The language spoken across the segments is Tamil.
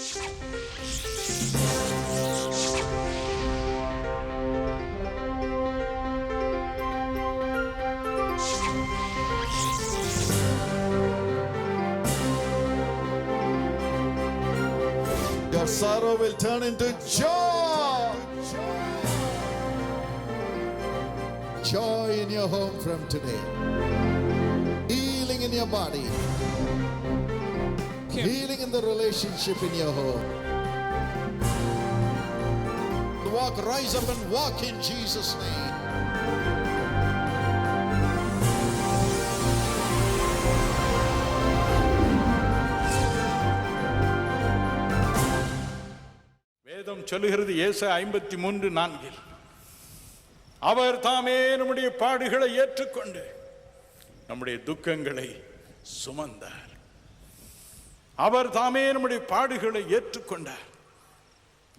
Your sorrow will turn into joy. Joy in your home from today. Healing in your body. Healing in the relationship in your home. Walk, rise up and walk in Jesus' name. வேதம் சொல்லுகிறது ஏசாயா 53:4 அவர் தாமே நம்முடைய பாடுகளை ஏற்றுக்கொண்டு நம்முடைய துக்கங்களை சுமந்தார். அவர் தாமே நம்முடைய பாடுகளை ஏற்றுக்கொண்டார்,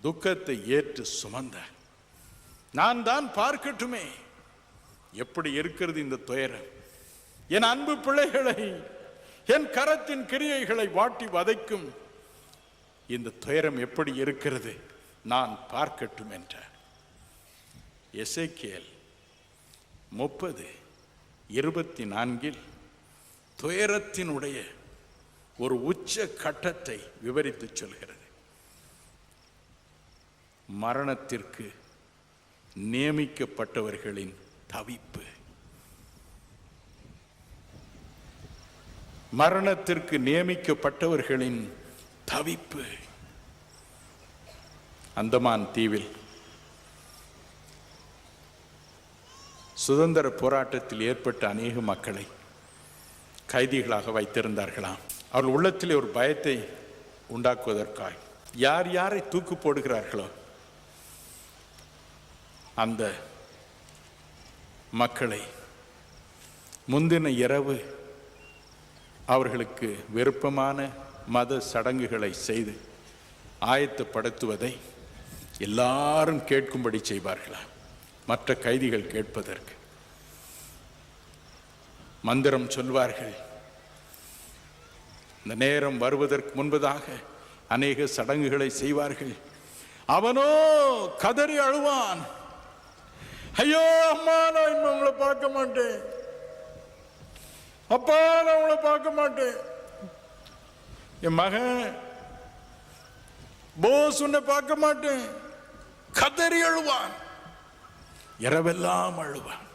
துக்கத்தை ஏற்று சுமந்தார். நான் தான் பார்க்கட்டுமே எப்படி இருக்கிறது இந்த துயரம். என் அன்பு பிள்ளைகளை, என் கரத்தின் கிரியைகளை வாட்டி வதைக்கும் இந்த துயரம் எப்படி இருக்கிறது, நான் பார்க்கட்டும் என்றார். எசேக்கியேல் 30:24 துயரத்தினுடைய ஒரு உச்ச கட்டத்தை விவரித்து சொல்கிறது. மரணத்திற்கு நியமிக்கப்பட்டவர்களின் தவிப்பு. மரணத்திற்கு நியமிக்கப்பட்டவர்களின் தவிப்பு. அந்தமான் தீவில் சுதந்திர போராட்டத்தில் ஏற்பட்ட அநேக மக்களை கைதிகளாக வைத்திருந்தார்களாம். அவர்கள் உள்ளத்திலே ஒரு பயத்தை உண்டாக்குவதற்காக யார் யாரை தூக்கு போடுகிறார்களோ அந்த மக்களை முந்தின இரவு அவர்களுக்கு விருப்பமான மத சடங்குகளை செய்து ஆயத்தப்படுத்துவதை எல்லாரும் கேட்கும்படி செய்வார்களா, மற்ற கைதிகள் கேட்பதற்கு. மந்திரம் சொல்வார்கள். இந்த நேரம் வருவதற்கு முன்பதாக அநேக சடங்குகளை செய்வார்கள். அவனோ கதறி அழுவான், ஐயோ அம்மா நான் இன்னும் உங்களை பார்க்க மாட்டேன், அப்பா நான் உங்களை பார்க்க மாட்டேன், என் மகன் போஸ் உன்னை பார்க்க மாட்டேன், கதறி அழுவான், இரவெல்லாம் அழுவான்.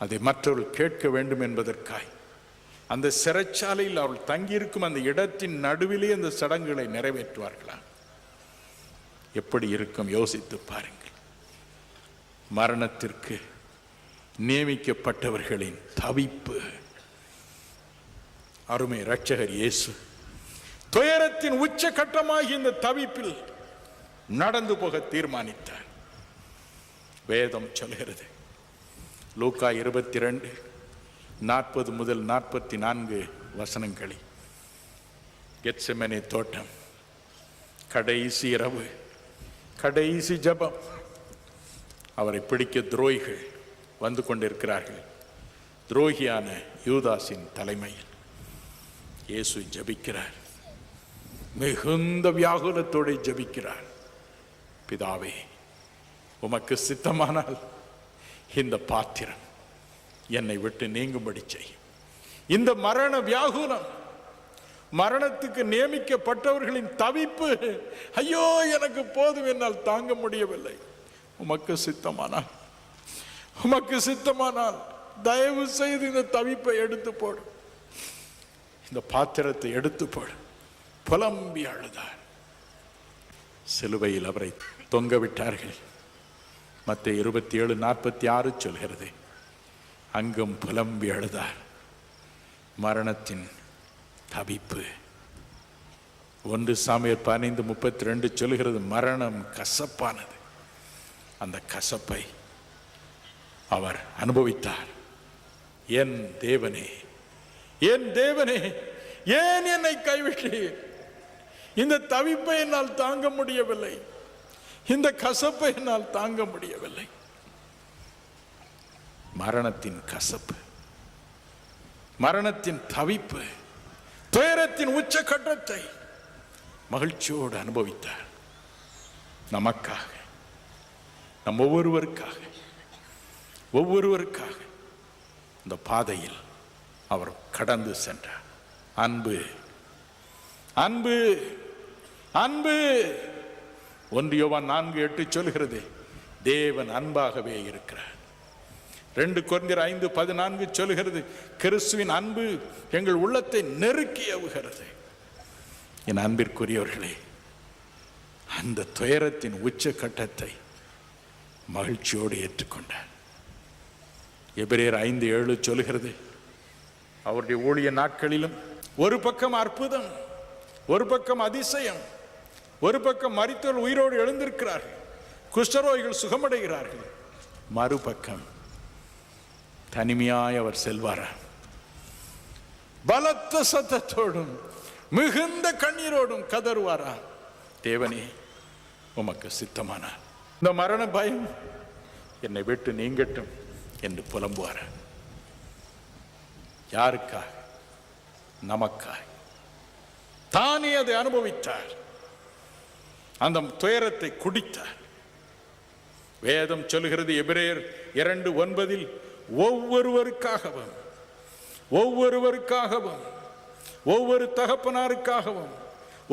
அதை மற்றவர்கள் கேட்க வேண்டும் என்பதற்காய் அந்த சிறைச்சாலையில் அவள் தங்கியிருக்கும் அந்த இடத்தின் நடுவிலே அந்த சடங்குகளை நிறைவேற்றுவார்களா? எப்படி இருக்கும் யோசித்து பாருங்கள். மரணத்திற்கு நியமிக்கப்பட்டவர்களின் தவிப்பு. அருமை இரட்சகர் இயேசு துயரத்தின் உச்சகட்டமாகி இந்த தவிப்பில் நடந்து போக தீர்மானித்தார். வேதம் சொல்கிறது லூக்கா 22:40-44 கெத்செமனே தோட்டம், கடைசி இரவு, கடைசி ஜெபம். அவரை பிடிக்க துரோகிகள் வந்து கொண்டிருக்கிறார்கள். துரோகியான யூதாசின் தலைமையில் இயேசு ஜெபிக்கிறார். மிகுந்த வியாகுலத்தோடு ஜெபிக்கிறார். பிதாவே, உமக்கு சித்தமானால் இந்த பாத்திரம் என்னை விட்டு நீங்கும்படி செய். இந்த மரண வியாகுலம், மரணத்துக்கு நியமிக்கப்பட்டவர்களின் தவிப்பு, ஐயோ எனக்கு போதும், என்னால் தாங்க முடியவில்லை. உமக்கு சித்தமானால், உமக்கு சித்தமானால் தயவு செய்து இந்த தவிப்பை எடுத்து போடு, இந்த பாத்திரத்தை எடுத்து போடு. புலம்பி அழுதார். சிலுவையில் அவரை தொங்க விட்டார்கள். மத்தேயு 27:46 சொல்கிறது, அங்கும் புலம்பி அழுதார். மரணத்தின் தவிப்பு. 1 சாமுவேல் 15:32 சொல்கிறது, மரணம் கசப்பானது. அந்த கசப்பை அவர் அனுபவித்தார். என் தேவனே, என் தேவனே, ஏன் என்னை கைவிட்டீர்? இந்த தவிப்பை என்னால் தாங்க முடியவில்லை, இந்த கசப்பை என்னால் தாங்க முடியவில்லை. மரணத்தின் கசப்பு, மரணத்தின் தவிப்பு, துயரத்தின் உச்சகட்டத்தை மகிழ்ச்சியோடு அனுபவித்தார். நமக்காக, நம் ஒவ்வொருவருக்காக இந்த பாதையில் அவர் கடந்து சென்றார். அன்பு அன்பு அன்பு 1 யோவான் 4:8 சொல்கிறது, தேவன் அன்பாகவே இருக்கிறார். 2 கொரிந்தியர் 5:14 சொல்கிறது, கிறிஸ்துவின் அன்பு எங்கள் உள்ளத்தை நெருக்கி ஏவுகிறது. என் அன்பிற்குரியவர்களே, அந்த துயரத்தின் உச்சகட்டத்தை மகிழ்ச்சியோடு ஏற்றுக்கொண்டார். எபிரேயர் 5:7 சொல்கிறது, அவருடைய ஊழிய நாட்களிலும் ஒரு பக்கம் அற்புதம், ஒரு பக்கம் அதிசயம், ஒரு பக்கம் மரித்தோர் உயிரோடு எழுந்திருக்கிறார்கள், குஷ்டரோகிகள் சுகமடைகிறார்கள், மறுபக்கம் தனிமையாய் அவர் செல்வாரா, பலத்த சத்தத்தோடும் மிகுந்த கண்ணீரோடும் கதறுவாரா, தேவனே உமக்கு சித்தமானார், இந்த மரண பயம் என்னை விட்டு நீங்கட்டும் என்று புலம்புவார். யாருக்காக? நமக்காக. தானே அதை அனுபவித்தார், அந்த துயரத்தை குடித்தார். வேதம் சொல்கிறது, எபிரேயர் 2:9, ஒவ்வொருவருக்காகவும் ஒவ்வொரு தகப்பனாருக்காகவும்,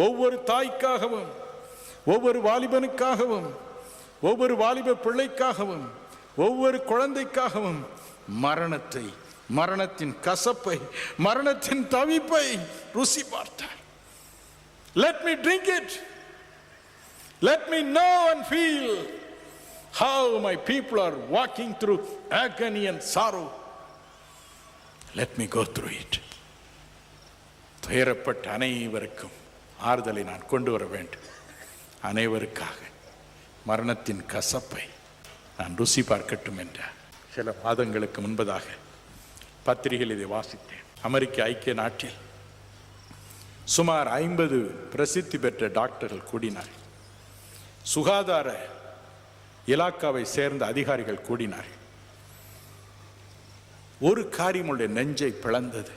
ஒவ்வொரு தாய்க்காகவும், ஒவ்வொரு வாலிபனுக்காகவும், ஒவ்வொரு வாலிப பிள்ளைக்காகவும், ஒவ்வொரு குழந்தைக்காகவும் மரணத்தை, மரணத்தின் கசப்பை, மரணத்தின் தவிப்பை ருசி பார்த்தார். Let me drink it. Let me know and feel how my people are walking through agony and sorrow. Let me go through it. துயரப்பட்ட அனைவருக்கும் ஆறுதலை நான் கொண்டு வர வேண்டும். அனைவருக்காக மரணத்தின் கசப்பை நான் ருசி பார்க்கட்டும் என்றார். சில மாதங்களுக்கு முன்பதாக பத்திரிகையில் இதை வாசித்தேன். அமெரிக்க ஐக்கிய நாட்டில் சுமார் 50 பிரசித்தி பெற்ற டாக்டர்கள் கூடினார். சுகாதார இலாக்காவை சேர்ந்த அதிகாரிகள் கூடினார். ஒரு காரியமுடைய நெஞ்சை பிளந்தது.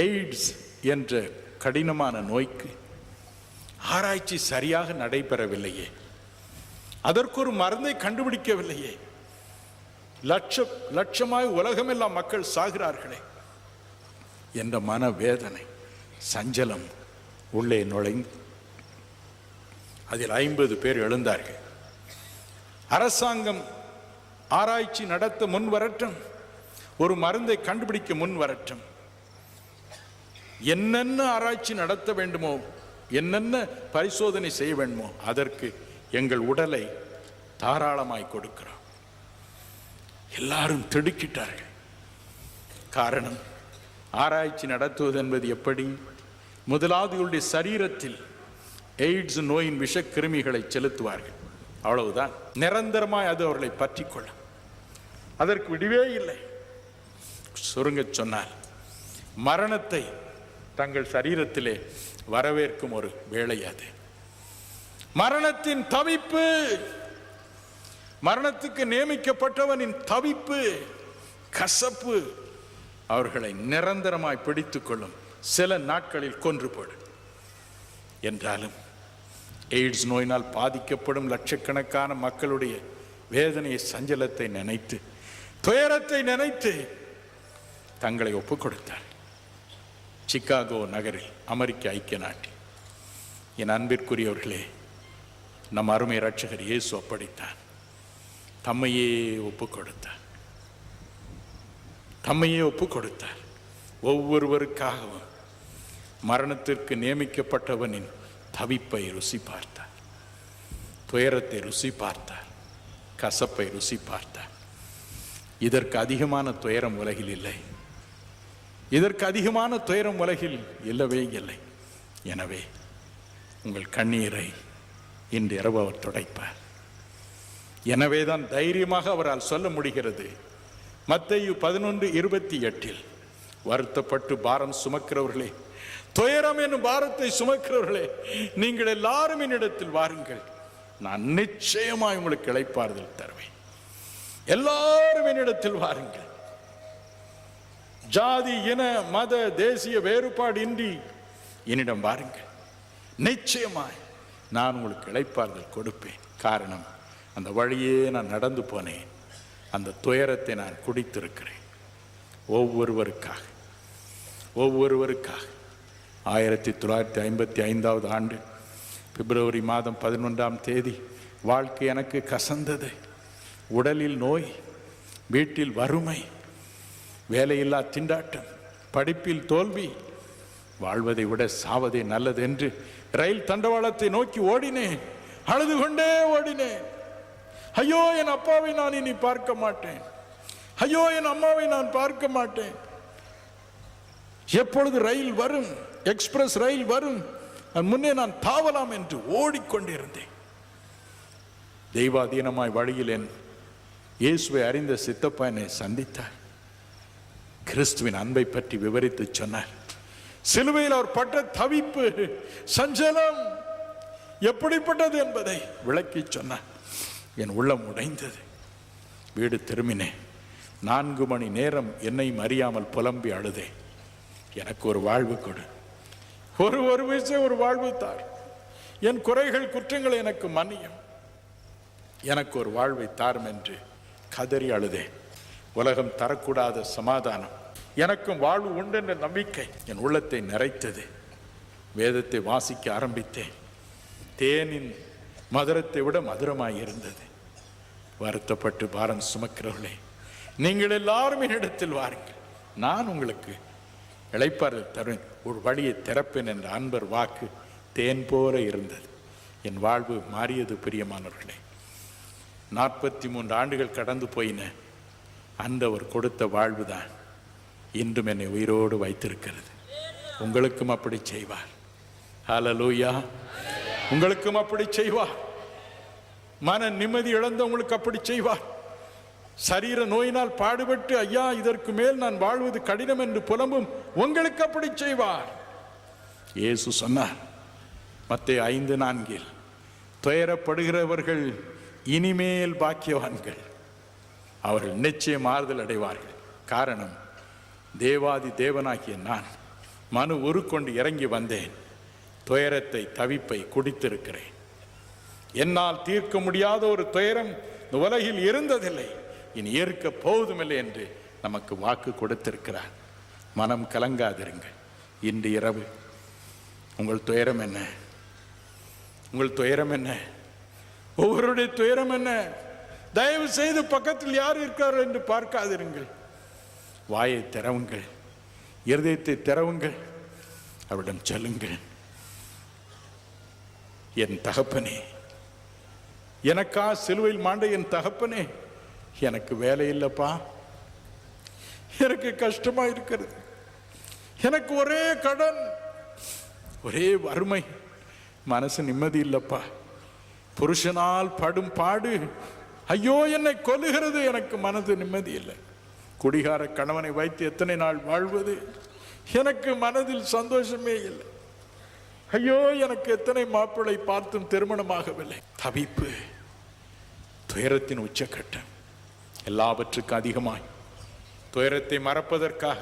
எய்ட்ஸ் என்ற கடினமான நோய்க்கு ஆராய்ச்சி சரியாக நடைபெறவில்லையே, அதற்கு ஒரு மருந்தை கண்டுபிடிக்கவில்லையே, லட்சமாய் உலகமெல்லாம் மக்கள் சாகிறார்களே என்ற மனவேதனை, சஞ்சலம் உள்ளே நுழைந்து அதில் 50 பேர் எழுந்தார்கள். அரசாங்கம் ஆராய்ச்சி நடத்த முன் வரட்டும், ஒரு மருந்தை கண்டுபிடிக்க முன் வரட்டும், என்னென்ன ஆராய்ச்சி நடத்த வேண்டுமோ, என்னென்ன பரிசோதனை செய்ய வேண்டுமோ அதற்கு எங்கள் உடலை தாராளமாய் கொடுக்கிறோம். எல்லாரும் திடுக்கிட்டார்கள். காரணம், ஆராய்ச்சி நடத்துவது என்பது எப்படி? முதலாவது இவருடைய சரீரத்தில் எய்ட்ஸ் நோயின் விஷக்கிருமிகளை செலுத்துவார்கள், அவ்வளவுதான். நிரந்தரமாய் அது அவர்களை பற்றி கொள்ளும், அதற்கு விடுவே இல்லை. சுருங்க சொன்னால், மரணத்தை தங்கள் சரீரத்திலே வரவேற்கும் ஒரு வேளை அது. மரணத்தின் தவிப்பு, மரணத்துக்கு நியமிக்கப்பட்டவனின் தவிப்பு, கசப்பு அவர்களை நிரந்தரமாய் பிடித்துக் கொள்ளும், சில நாட்களில் கொன்று போடும். என்றாலும் எய்ட்ஸ் நோயினால் பாதிக்கப்படும் லட்சக்கணக்கான மக்களுடைய வேதனையை, சஞ்சலத்தை நினைத்து, துயரத்தை நினைத்து தங்களை ஒப்புக் கொடுத்தார். சிகாகோ நகரில், அமெரிக்க ஐக்கிய நாட்டில். என் அன்பிற்குரியவர்களே, நம் அருமை இரட்சகர் இயேசு அப்படித்தான். தம்மையே ஒப்புக் கொடுத்தார், தம்மையே ஒப்புக் கொடுத்தார். ஒவ்வொருவருக்காகவும் மரணத்திற்கு நியமிக்கப்பட்டவனின் தவிப்பை ருசி பார்த்தார், துயரத்தை ருசி பார்த்தார், கசப்பை ருசி பார்த்தார். இதற்கு அதிகமான துயரம் உலகில் இல்லை, இதற்கு அதிகமான துயரம் உலகில் இல்லவே இல்லை. எனவே உங்கள் கண்ணீரை இன்று இரவு அவர் துடைப்பார். எனவேதான் தைரியமாக அவரால் சொல்ல முடிகிறது, மத்தேயு 11:28, வருத்தப்பட்டு பாரம் சுமக்கிறவர்களே, துயரம் என்னும் பாரத்தை சுமக்கிறவர்களே, நீங்கள் எல்லாரும் என்னிடத்தில் வாருங்கள், நான் நிச்சயமாய் உங்களுக்கு இளைப்பாறுதல் தருவேன். எல்லாரும் என்னிடத்தில் வாருங்கள். ஜாதி, இன, மத, தேசிய வேறுபாடு இன்றி என்னிடம் வாருங்கள். நிச்சயமாய் நான் உங்களுக்கு இளைப்பாறுதல் கொடுப்பேன். காரணம், அந்த வழியே நான் நடந்து போனேன், அந்த துயரத்தை நான் குடித்திருக்கிறேன். ஒவ்வொருவருக்காக 1955 ஆண்டு பிப்ரவரி மாதம் 11 வாழ்க்கை எனக்கு கசந்தது. உடலில் நோய், வீட்டில் வறுமை, வேலையில்லா திண்டாட்டம், படிப்பில் தோல்வி. வாழ்வதை விட சாவதே நல்லது என்று ரயில் தண்டவாளத்தை நோக்கி ஓடினேன். அழுது கொண்டே ஓடினேன். ஐயோ, என் அப்பாவை நான் இனி பார்க்க மாட்டேன். ஐயோ, என் அம்மாவை நான் பார்க்க மாட்டேன். எப்பொழுது ரயில் வரும், எக்ஸ்பிரஸ் ரயில் வரும், முன்னே நான் தாவலாம் என்று ஓடிக்கொண்டிருந்தேன். தெய்வாதீனமாய் வழியில் என் இயேசுவை அறிந்த சித்தப்பா என்னை சந்தித்தார். கிறிஸ்துவின் அன்பை பற்றி விவரித்து சொன்னார். சிலுவையில் அவர் பட்ட தவிப்பு, சஞ்சலம் எப்படிப்பட்டது என்பதை விளக்கி சொன்னார். என் உள்ளம் உடைந்தது. வீடு திரும்பினேன். 4 மணி நேரம் என்னையும் அறியாமல் புலம்பி அழுதேன். எனக்கு ஒரு வாழ்வு கொடு, ஒரு விஷயம், ஒரு வாழ்வு தார். என் குறைகள் குற்றங்களை எனக்கு மன்னியும், எனக்கு ஒரு வாழ்வை தாரும் என்று கதறி அழுதேன். உலகம் தரக்கூடாத சமாதானம், எனக்கும் வாழ்வு உண்டு என்ற நம்பிக்கை என் உள்ளத்தை நிறைத்தது. வேதத்தை வாசிக்க ஆரம்பித்தேன். தேனின் மதுரத்தை விட மதுரமாய் இருந்தது. வருத்தப்பட்டு பாரம் சுமக்கிறவர்களே, நீங்கள் எல்லாரும் என்னிடத்தில் வாருங்கள், நான் உங்களுக்கு இளைப்பாறுதல் தருவேன், ஒரு வழியை திறப்பேன் என்ற அன்பர் வாக்கு தேன் போல இருந்தது. என் வாழ்வு மாறியது. பிரியமானவர்களே, 43 ஆண்டுகள் கடந்து போயின. ஆண்டவர் கொடுத்த வாழ்வுதான் இன்றும் என்னை உயிரோடு வைத்திருக்கிறது. உங்களுக்கும் அப்படி செய்வார். ஹல்லேலூயா. உங்களுக்கும் அப்படி செய்வார். மன நிம்மதி இழந்தவங்களுக்கு அப்படி செய்வார். சரீர நோயினால் பாடுபட்டு ஐயா இதற்கு மேல் நான் வாழ்வது கடினம் என்று புலம்பும் உங்களுக்கு அப்படி செய்வார். இயேசு சொன்னார் மத்தேயு 5:4, துயரப்படுகிறவர்கள் இனிமேல் பாக்கியவான்கள், அவர்கள் நிச்சயம் ஆறுதல் அடைவார்கள். காரணம், தேவாதி தேவனாகிய நான் மனு உருக்கொண்டு இறங்கி வந்தேன். துயரத்தை, தவிப்பை குடித்திருக்கிறேன். என்னால் தீர்க்க முடியாத ஒரு துயரம் இந்த உலகில் இருந்ததில்லை, இனி இருக்க போவதுமில்லை என்று நமக்கு வாக்கு கொடுத்திருக்கிறார். மனம் கலங்காதிருங்கள். இன்று இரவு உங்கள் துயரம் என்ன? உங்கள் துயரம் என்ன? ஒவ்வொருடைய துயரம் என்ன? தயவு செய்து பக்கத்தில் யார் இருக்கிறார்கள் என்று பார்க்காதிருங்கள். வாயை திறவுங்கள், இருதயத்தை திறவுங்கள், அவரிடம் சொல்லுங்கள், என் தகப்பனே, எனக்கா சிலுவையில் மாண்ட என் தகப்பனே, எனக்கு வேலை இல்லைப்பா, எனக்கு கஷ்டமா இருக்கிறது, எனக்கு ஒரே கடன், ஒரே வறுமை, மனசு நிம்மதி இல்லப்பா, புருஷனால் படும் பாடு ஐயோ என்னை கொல்லுகிறது, எனக்கு மனது நிம்மதி இல்லை, குடிகார கணவனை வைத்து எத்தனை நாள் வாழ்வது, எனக்கு மனதில் சந்தோஷமே இல்லை, ஐயோ எனக்கு எத்தனை மாப்பிள்ளை பார்த்தும் திருமணமாகவில்லை. தவிப்பு, துயரத்தின் உச்சக்கட்டம். எல்லாவற்றுக்கும் அதிகமாய் துயரத்தை மறப்பதற்காக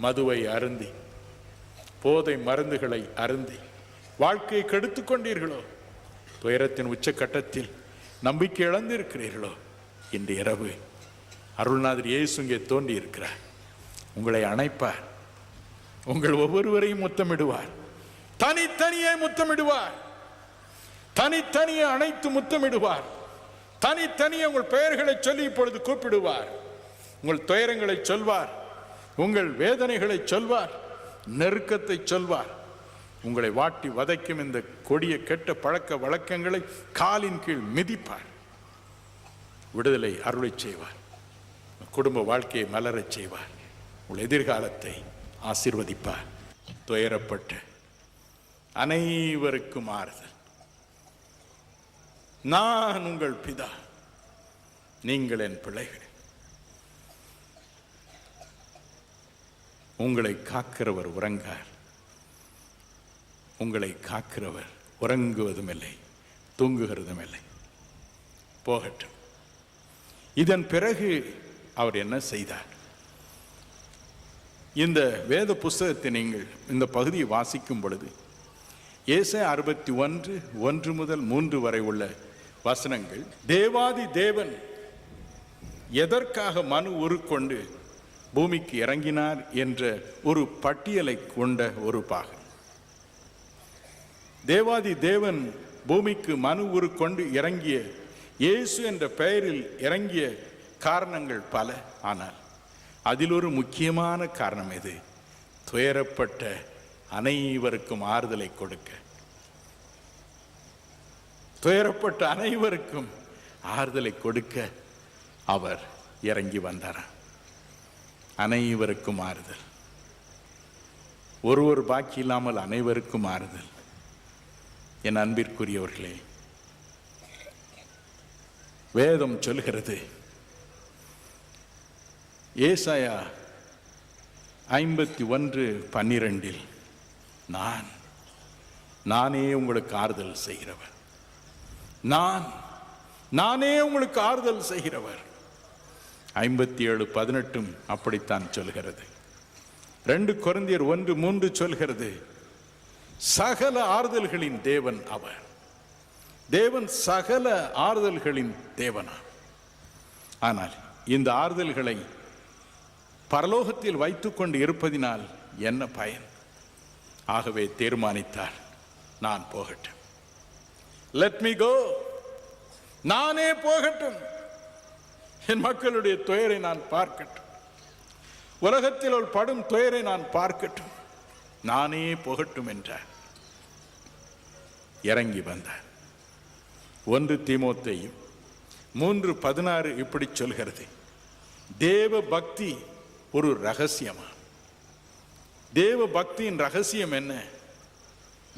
மதுவை அருந்தி, போதை மருந்துகளை அருந்தி வாழ்க்கையை கெடுத்துக் கொண்டீர்களோ, துயரத்தின் உச்சக்கட்டத்தில் நம்பிக்கை இழந்திருக்கிறீர்களோ, இன்று இரவு அருள்நாதர் இயேசு இங்கே தோன்றி இருக்கிறார். உங்களை அணைப்பார், உங்கள் ஒவ்வொருவரையும் முத்தமிடுவார், தனித்தனியே முத்தமிடுவார், தனித்தனியே அணைத்து முத்தமிடுவார், தனித்தனியே உங்கள் பெயர்களை சொல்லி இப்பொழுது கூப்பிடுவார், உங்கள் துயரங்களை சொல்வார், உங்கள் வேதனைகளை சொல்வார், நெருக்கத்தை சொல்வார், உங்களை வாட்டி வதைக்கும் இந்த கொடிய கெட்ட பழக்க வழக்கங்களை காலின் கீழ் மிதிப்பார், விடுதலை அருளை செய்வார், குடும்ப வாழ்க்கையை மலரச் செய்வார், உங்கள் எதிர்காலத்தை ஆசீர்வதிப்பார். துயரப்பட்ட அனைவருக்கும் ஆறுதல். நான் உங்கள் பிதா, நீங்கள் என் பிள்ளைகள். உங்களை காக்கிறவர் உறங்கார், உங்களை காக்கிறவர் உறங்குவதும் இல்லை, தூங்குகிறதும் இல்லை. போகட்டும். இதன் பிறகு அவர் என்ன செய்தார்? இந்த வேத புஸ்தகத்தை நீங்கள் இந்த பகுதியை வாசிக்கும் பொழுது ஏசாயா 61:1 முதல் 3 வரை உள்ள வசனங்கள் தேவாதி தேவன் எதற்காக மனு உருக்கொண்டு பூமிக்கு இறங்கினார் என்ற ஒரு பட்டியலை கொண்ட ஒரு பாகம். தேவாதி தேவன் பூமிக்கு மனு உருக்கொண்டு இறங்கிய இயேசு என்ற பெயரில் இறங்கிய காரணங்கள் பல. ஆனால் அதில் ஒரு முக்கியமான காரணம் எது? துயரப்பட்ட அனைவருக்கும் ஆறுதலை கொடுக்க. துயரப்பட்ட அனைவருக்கும் ஆறுதலை கொடுக்க அவர் இறங்கி வந்தார். அனைவருக்கும் ஆறுதல். ஒருவர் பாக்கி இல்லாமல் அனைவருக்கும் ஆறுதல். என் அன்பிற்குரியவர்களே, வேதம் சொல்கிறது, ஏசாயா 51:12 நானே உங்களுக்கு ஆறுதல் செய்கிறவர், நானே உங்களுக்கு ஆறுதல் செய்கிறவர். 57:18 அப்படித்தான் சொல்கிறது. 2 கொரிந்தியர் 1:3 சொல்கிறது, சகல ஆறுதல்களின் தேவன் அவர். தேவன் சகல ஆறுதல்களின் தேவனா. ஆனால் இந்த ஆறுதல்களை பரலோகத்தில் வைத்துக்கொண்டு இருப்பதினால் என்ன பயன்? ஆகவே தீர்மானித்தார், நான் போகட்டும், லெட் மீ கோ, நானே போகட்டும், என் மக்களுடைய துயரை நான் பார்க்கட்டும், உலகத்தில் அவள் படும் துயரை நான் பார்க்கட்டும், நானே போகட்டும் என்றார். இறங்கி வந்தார். 1 தீமோத்தேயு 3:16 இப்படி சொல்கிறது, தேவ பக்தி ஒரு ரகசியமா. தேவ பக்தியின் ரகசியம் என்ன?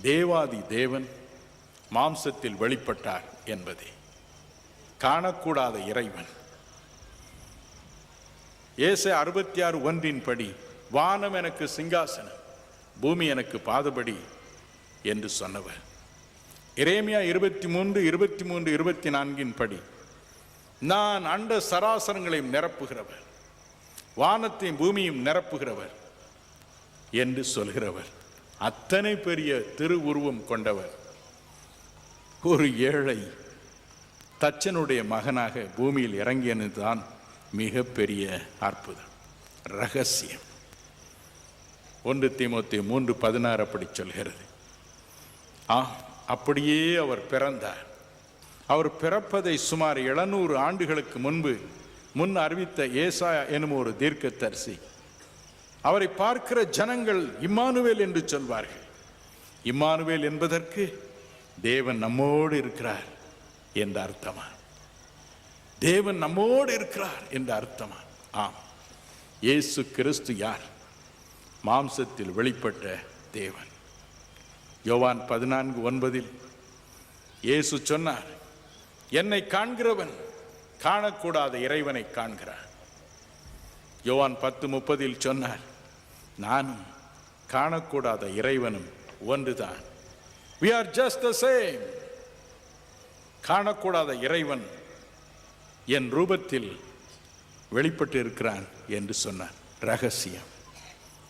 தேவாதி தேவன் மாம்சத்தில் வெளிப்பட்டார் என்பதே. காணக்கூடாத இறைவன். ஏசாயா 66:1 படி, வானம் எனக்கு சிங்காசனம், பூமி எனக்கு பாதபடி என்று சொன்னவர். எரேமியா 23:24 படி, நான் அண்ட சராசரங்களையும் நிரப்புகிறவர், வானத்தையும் பூமியும் நிரப்புகிறவர் என்று சொல்கிறவர். அத்தனை பெரிய திருவுருவம் கொண்டவர் ஒரு ஏழை தச்சனுடைய மகனாக பூமியில் இறங்கியதுதான் மிகப்பெரிய அற்புதம், ரகசியம். 1 தீமோத்தேயு 3:16 அப்படி சொல்கிறது. அப்படியே அவர் பிறந்தார். அவர் பிறப்பதை சுமார் 700 ஆண்டுகளுக்கு முன் அறிவித்த ஏசாயா எனும் ஒரு தீர்க்கதரிசி, அவரை பார்க்கிற ஜனங்கள் இம்மானுவேல் என்று சொல்வார்கள். இம்மானுவேல் என்பதற்கு தேவன் நம்மோடு இருக்கிறார் என்ற அர்த்தமா? தேவன் நம்மோடு இருக்கிறார் என்ற அர்த்தமா? ஆம். இயேசு கிறிஸ்து யார்? மாம்சத்தில் வெளிப்பட்ட தேவன். யோவான் 14:9 இயேசு சொன்னார், என்னை காண்கிறவன் காணக்கூடாத இறைவனை காண்கிறார். யோவான் 10:30 சொன்னார், நானும் காணக்கூடாத இறைவனும் ஒன்றுதான். We are just the same. காணக்கூடாத இறைவன் என் ரூபத்தில் வெளிப்பட்டு இருக்கிறான் என்று சொன்னார். ரகசியம்,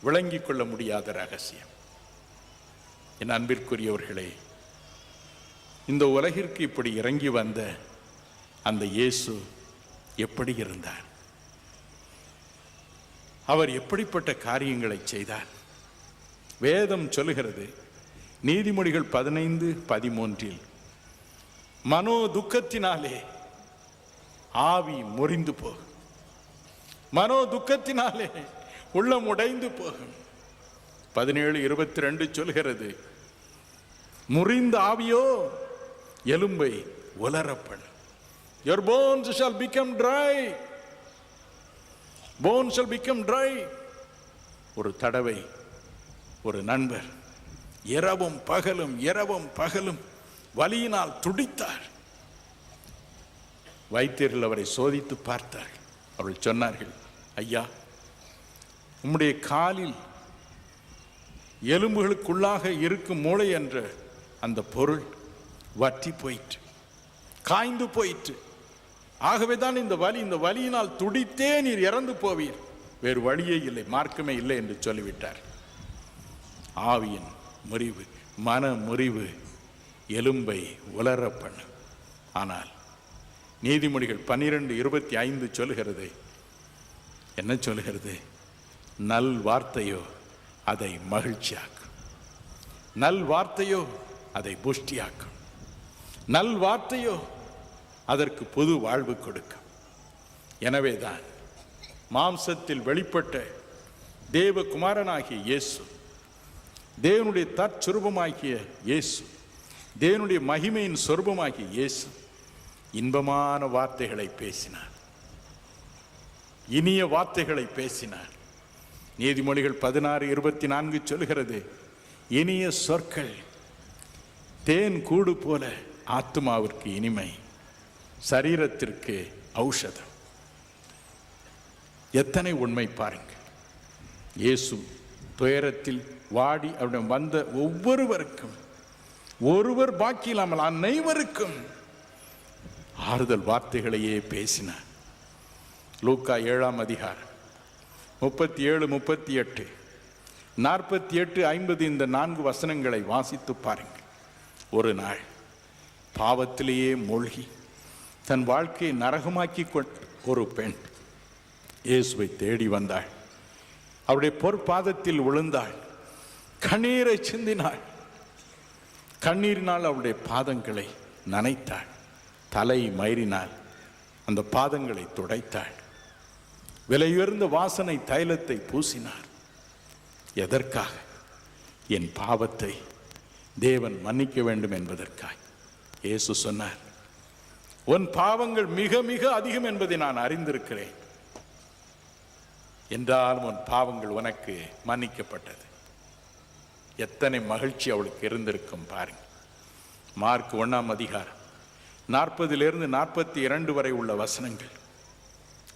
விளங்கிக் கொள்ள முடியாத ரகசியம். என் அன்பிற்குரியவர்களே, இந்த உலகிற்கு இப்படி இறங்கி வந்த அந்த இயேசு எப்படி இருந்தார்? அவர் எப்படிப்பட்ட காரியங்களை செய்தார்? வேதம் சொல்லுகிறது, நீதிமொழிகள் 15:13 மனோ துக்கத்தினாலே ஆவி முறிந்து போகும், மனோ துக்கத்தினாலே உள்ளம் உடைந்து போகும். 17:22 சொல்கிறது, முறிந்த ஆவியோ எலும்பை உலரப்படும். Your bones shall become dry. Bones shall become dry. ஒரு தடவை ஒரு நண்பர் இரவும் பகலும் வலியினால் துடித்தார். வைத்தியர்கள் அவரை சோதித்து பார்த்தார்கள். அவர்கள் சொன்னார்கள், ஐயா, உம்முடைய காலில் எலும்புகளுக்குள்ளாக இருக்கும் மூளை என்ற அந்த பொருள் வற்றி போயிற்று, காய்ந்து போயிற்று. ஆகவேதான் இந்த வலியினால் துடித்தே நீர் இறந்து போவீர், வேறு வழியே இல்லை, மார்க்கமே இல்லை என்று சொல்லிவிட்டார். ஆவியின் முறிவு, மன முறிவு எலும்பை உலர பண்ணும். ஆனால் நீதிமொழிகள் 12:25 சொல்லுகிறது, என்ன சொல்லுகிறது? நல் வார்த்தையோ அதை மகிழ்ச்சியாக்கும், நல் வார்த்தையோ அதை புஷ்டியாக்கும், நல் வார்த்தையோ அதற்கு புது வாழ்வு கொடுக்கும். எனவேதான் மாம்சத்தில் வெளிப்பட்ட தேவகுமாரனாகிய இயேசு, தேவனுடைய தற்சுரூபமாகிய இயேசு, தேவனுடைய மகிமையின் சொரூபமாகிய இயேசு இன்பமான வார்த்தைகளை பேசினார், இனிய வார்த்தைகளை பேசினார். நீதிமொழிகள் 16:24 சொல்கிறது, இனிய சொற்கள் தேன் கூடு போல ஆத்துமாவிற்கு இனிமை, சரீரத்திற்கு ஔஷதம். எத்தனை உண்மை பாருங்கள். இயேசு துயரத்தில் வாடி அவரிடம் வந்த ஒவ்வொருவருக்கும், ஒருவர் பாக்கி இல்லாமல் அனைவருக்கும் ஆறுதல் வார்த்தைகளையே பேசினார். லூக்கா 7ஆம் அதிகாரம் 37, 38, 48, 50 இந்த 4 வசனங்களை வாசித்து பாருங்கள். ஒரு நாள் பாவத்திலேயே மூழ்கி தன் வாழ்க்கையை நரகமாக்கி கொண்ட ஒரு பெண் இயேசுவை தேடி வந்தாள். அவருடைய பொற்பாதத்தில் விழுந்தாள், கண்ணீரை சிந்தினாள். கண்ணீரினால் அவருடைய பாதங்களை நனைத்தாள், தலை மயிரினால் அந்த பாதங்களை துடைத்தாள், விலையுயர்ந்த வாசனை தைலத்தை பூசினார். எதற்காக? என் பாவத்தை தேவன் மன்னிக்க வேண்டும் என்பதற்காக. இயேசு சொன்னார், உன் பாவங்கள் மிக மிக அதிகம் என்பதை நான் அறிந்திருக்கிறேன், என்றாலும் உன் பாவங்கள் உனக்கு மன்னிக்கப்பட்டது. எத்தனை மகிழ்ச்சி அவளுக்கு இருந்திருக்கும் பாருங்க. மார்க் 1ஆம் அதிகாரம் 40 42 வரை உள்ள வசனங்கள்.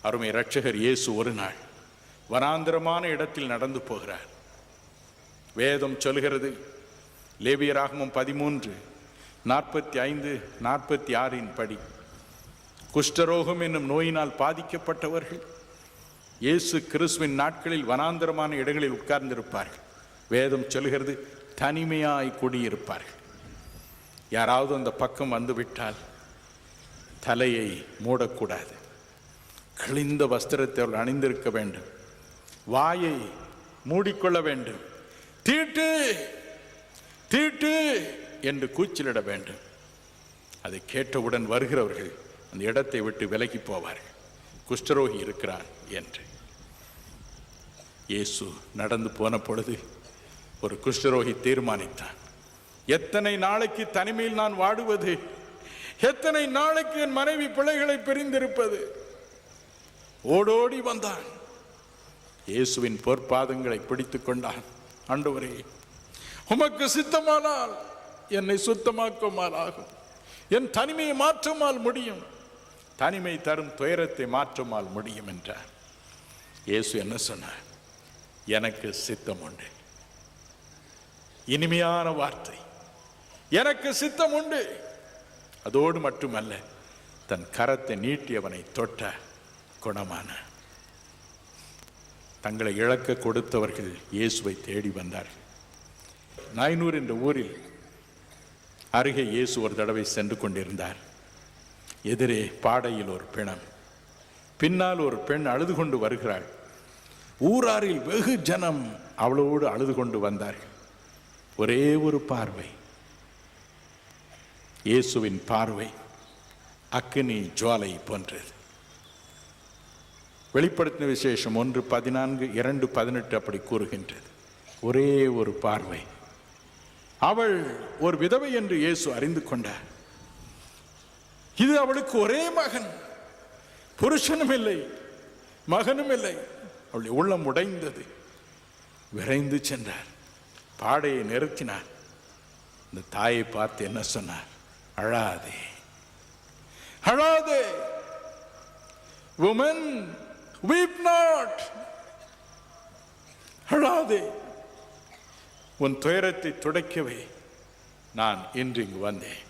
அருமை இரட்சகர் இயேசு ஒரு நாள் வனாந்திரமான இடத்தில் நடந்து போகிறார். வேதம் சொல்கிறது, லேவியராகமம் 13, 45, 46 படி, குஷ்டரோகம் என்னும் நோயினால் பாதிக்கப்பட்டவர்கள் இயேசு கிறிஸ்துவின் நாட்களில் வனாந்திரமான இடங்களில் உட்கார்ந்திருப்பார்கள். வேதம் சொல்கிறது, தனிமையாய் குடியிருப்பார்கள். யாராவது அந்த பக்கம் வந்து விட்டால் தலையை மூடக்கூடாது, கிழிந்த வஸ்திரத்தை அவர்கள் அணிந்திருக்க வேண்டும், வாயை மூடிக்கொள்ள வேண்டும், தீட்டு தீட்டு என்று கூச்சலிட வேண்டும். அதை கேட்டவுடன் வருகிறவர்கள் அந்த இடத்தை விட்டு விலகி போவார்கள், குஷ்டரோகி இருக்கிறான் என்று. இயேசு நடந்து போன பொழுது ஒரு குஷ்டரோகி தீர்மானித்தான், எத்தனை நாளைக்கு தனிமையில் நான் வாடுவது, எத்தனை நாளைக்கு என் மனைவி பிள்ளைகளை பிரிந்திருப்பது. ஓடோடி வந்தான், இயேசுவின் பொற்பாதங்களை பிடித்துக் கொண்டான். ஆண்டவரே, உமக்கு சித்தமானால் என்னை சுத்தமாக்குமாறாகும், என் தனிமையை மாற்றுமால் முடியும், தனிமை தரும் துயரத்தை மாற்றுமால் முடியும் என்றார். இயேசு என்ன சொன்னார்? எனக்கு சித்தம் உண்டு. இனிமையான வார்த்தை, எனக்கு சித்தம் உண்டு. அதோடு மட்டுமல்ல, தன் கரத்தை நீட்டி அவனை தொட்ட குணமான. தங்களை இழக்க கொடுத்தவர்கள் இயேசுவை தேடி வந்தார்கள். நாய்னூர் என்ற ஊரில் அருகே இயேசு ஒரு தடவை சென்று கொண்டிருந்தார். எதிரே பாடையில் ஒரு பிணம், பின்னால் ஒரு பெண் அழுது கொண்டு வருகிறாள். ஊராரில் வெகு ஜனம் அவளோடு அழுது கொண்டு வந்தார்கள். ஒரே ஒரு பார்வை, இயேசுவின் பார்வை அக்கினி ஜுவாலை போன்றது. வெளிப்படுத்தின விசேஷம் 1:14, 2:18 அப்படி கூறுகின்றது. ஒரே ஒரு பார்வை. அவள் ஒரு விதவை என்று இயேசு அறிந்து கொண்டார். இது அவளுக்கு ஒரே மகன், புருஷனும் இல்லை, மகனும் இல்லை. அவளுடைய உள்ளம் உடைந்தது. விரைந்து சென்றார், பாடையை நிறுத்தினார். இந்த தாயை பார்த்து என்ன சொன்னார்? அழாதே, அழாதே, woman weep not, அழாதே, உன் துயரத்தை துடைக்கவே நான் இன்று இங்கு வந்தேன்.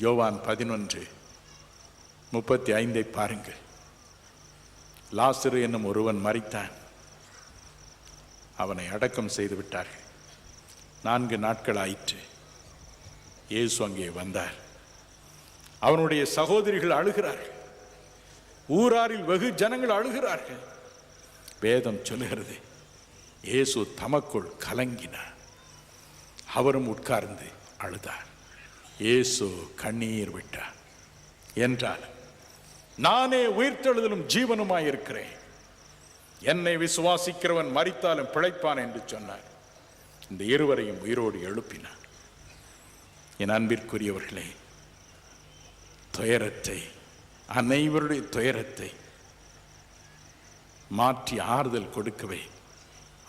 யோவான் 11:35 பாருங்கள். லாசரு என்னும் ஒருவன் மரித்தான், அவனை அடக்கம் செய்து விட்டார்கள். 4 நாட்கள் ஆயிற்று. இயேசு அங்கே வந்தார். அவனுடைய சகோதரிகள் அழுகிறார்கள். ஊராரில் வெகு ஜனங்கள் அழுகிறார்கள். வேதம் சொல்லுகிறது, இயேசு தமக்குள் கலங்கினார். அவரும் உட்கார்ந்து அழுதார். இயேசு கண்ணீர் விட்டார். என்றால் நானே உயிர்த்தெழுதலும் ஜீவனுமாயிருக்கிறேன், என்னை விசுவாசிக்கிறவன் மரித்தாலும் பிழைப்பான் என்று சொன்னார். இந்த இருவரையும் உயிரோடு எழுப்பினார். என் அன்பிற்குரியவர்களே, துயரத்தை, அனைவருடைய துயரத்தை மாற்றி ஆறுதல் கொடுக்கவே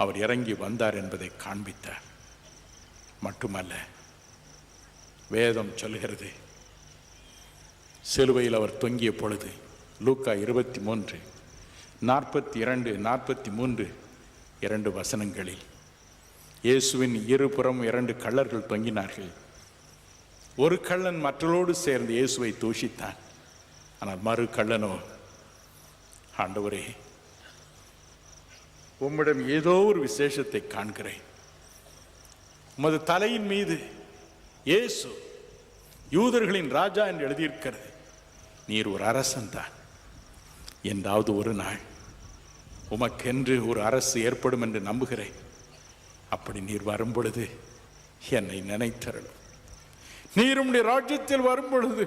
அவர் இறங்கி வந்தார் என்பதை காண்பித்தார். மட்டுமல்ல, வேதம் சொல்கிறது, சிலுவையில் அவர் தொங்கிய பொழுது லூக்கா 23 42 43 2 வசனங்களில் இயேசுவின் இருபுறம் 2 கள்ளர்கள் தொங்கினார்கள். ஒரு கள்ளன் மற்றவரோடு சேர்ந்து இயேசுவை தூஷித்தான். ஆனால் மறு கள்ளனோ, ஆண்டவரே, உம்மிடம் ஏதோ ஒரு விசேஷத்தை காண்கிறேன். உமது தலையின் மீது இயேசு யூதர்களின் ராஜா என்று எழுதியிருக்கிறது. நீர் ஒரு அரசன் தான். என்றாவது ஒரு நாள் உமக்கென்று ஒரு அரசு ஏற்படும் என்று நம்புகிறேன். அப்படி நீர் வரும் பொழுது என்னை நினைத்தருளும். நீர் உம்முடைய ராஜ்யத்தில் வரும் பொழுது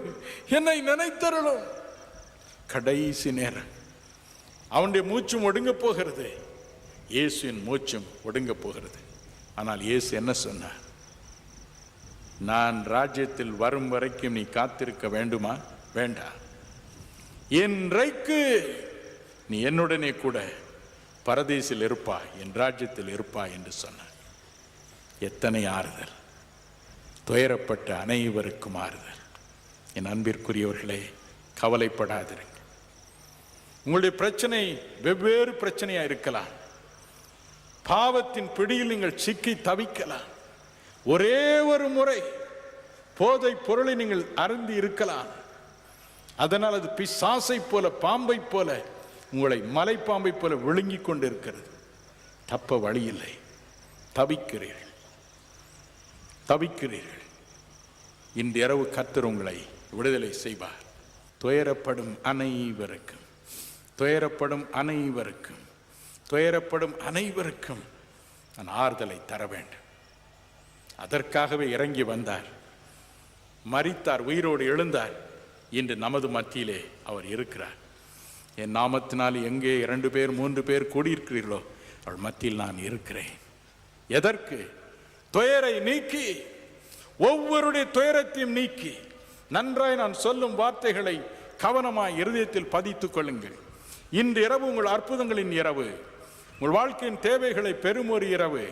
என்னை நினைத்தருளும். கடைசி நேரம் அவனுடைய மூச்சும் ஒடுங்க போகிறது. இயேசுவின் மூச்சும் ஒடுங்க போகிறது. ஆனால் இயேசு என்ன சொன்னார்? நான் ராஜ்யத்தில் வரும் வரைக்கும் நீ காத்திருக்க வேண்டுமா? வேண்டாம். இன்றைக்கு நீ என்னுடனே கூட பரதேசில் இருப்பாய், என் ராஜ்யத்தில் இருப்பாய் என்று சொன்னார். எத்தனை ஆறுதல்! துயரப்பட்ட அனைவருக்கும் ஆறுதல். என் அன்பிற்குரியவர்களே, கவலைப்படாதிருங்க. உங்களுடைய பிரச்சனை வெவ்வேறு பிரச்சனையா இருக்கலாம். பாவத்தின் பிடியில் நீங்கள் சிக்கி தவிக்கலாம். ஒரே ஒரு முறை போதை பொருளை நீங்கள் அருந்தி இருக்கலாம். அதனால் அது பிசாசை போல, பாம்பை போல, உங்களை மலைப்பாம்பை போல விழுங்கி கொண்டு இருக்கிறது. தப்ப வழி இல்லை. தவிக்கிறீர்கள். இன்று இரவு கர்த்தர் உங்களை விடுதலை செய்வார். துயரப்படும் அனைவருக்கும் நான் ஆறுதலை தர வேண்டும். அதற்காகவே இறங்கி வந்தார். மரித்தார், உயிரோடு எழுந்தார். இன்று நமது மத்தியிலே அவர் இருக்கிறார். என் நாமத்தினால் எங்கே 2 பேர் 3 பேர் கூடியிருக்கிறீர்களோ அவள் மத்தியில் நான் இருக்கிறேன். எதற்கு? துயரை நீக்கி, ஒவ்வொருடைய துயரத்தையும் நீக்கி, நன்றாய் நான் சொல்லும் வார்த்தைகளை கவனமாய் இருதயத்தில் பதித்துக் கொள்ளுங்கள். இன்று இரவு உங்கள் அற்புதங்களின் இரவு, உங்கள் வாழ்க்கையின் தேவைகளை பெறும் ஒரு இரவு.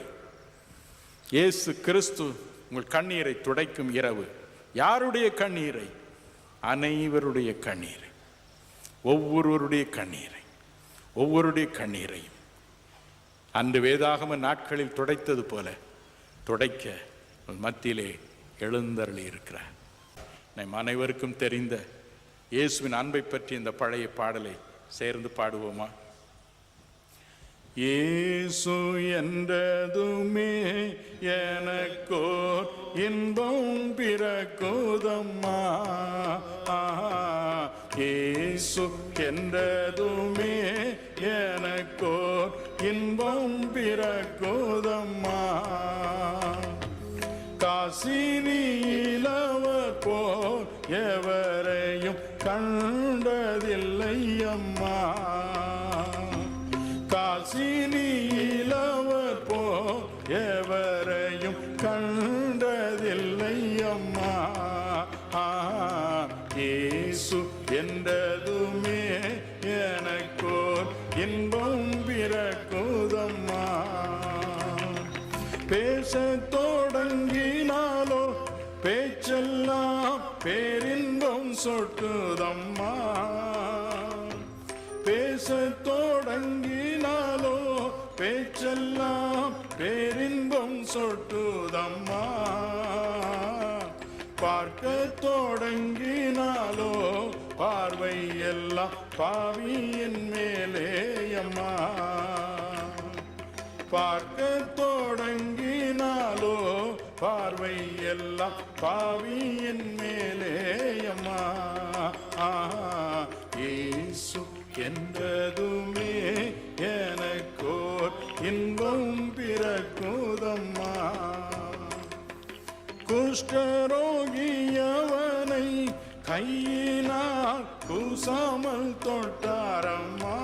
இயேசு கிறிஸ்து உங்கள் கண்ணீரை துடைக்கும் இரவு. யாருடைய கண்ணீரை? அனைவருடைய கண்ணீரை, ஒவ்வொருவருடைய கண்ணீரையும் அன்று வேதாகம நாட்களில் துடைத்தது போல துடைக்க மத்தியிலே எழுந்தருளி இருக்கிறார். நம் அனைவருக்கும் தெரிந்த இயேசுவின் அன்பை பற்றி இந்த பழைய பாடலை சேர்ந்து பாடுவோமா? இயேசு என்றதுமே எனக்கோர் இன்பம் பிறக்குதம்மா. இயேசு என்றதுமே எனக்கோர் இன்பம் பிறக்குதம்மா. காசினியிலவர் போல் எவரையும் கண்டதில்லை அம்மா. காசினியிலவர் போல் எவரையும் கண்டதில்லை அம்மா. இயேசு என்றதுமே எனக்கோர் இன்பம் பிறக்குதம்மா. பேசத் தொடங்கினாலோ பேச்செல்லாம் பேரின்பம் சொட்டுதம்மா. பேசத் தொடங்கினாலோ பேச்செல்லாம் பேரின்பம் சொட்டுதம்மா. பார்க்க தொடங்கினாலோ பார்வை எல்லாம் பாவியின் மேலே அம்மா. பார்க்க தொடங்கினாலோ பார்வை எல்லாம் பாவியின் மேலே அம்மா. இயேசு என்றதுமே எனக்கோர் இன்பம் பிறக்குதம்மா. குஷ்டரோகியவனை கையினால் கூசாமல் தொட்டாரம்மா.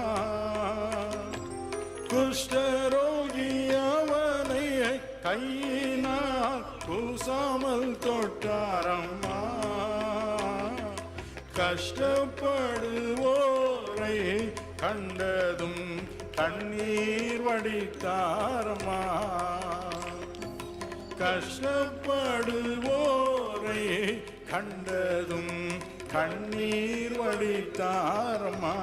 குஷ்டரோகியவனை கையினால் கூசாமல் தொட்டாரம்மா. கஷ்டப்படுவோரை கண்டதும் கண்ணீர் வடித்தாரம்மா. கஷ்டப்படுவோரை கண்டதும் கண்ணீர் வடித்தாரம்மா.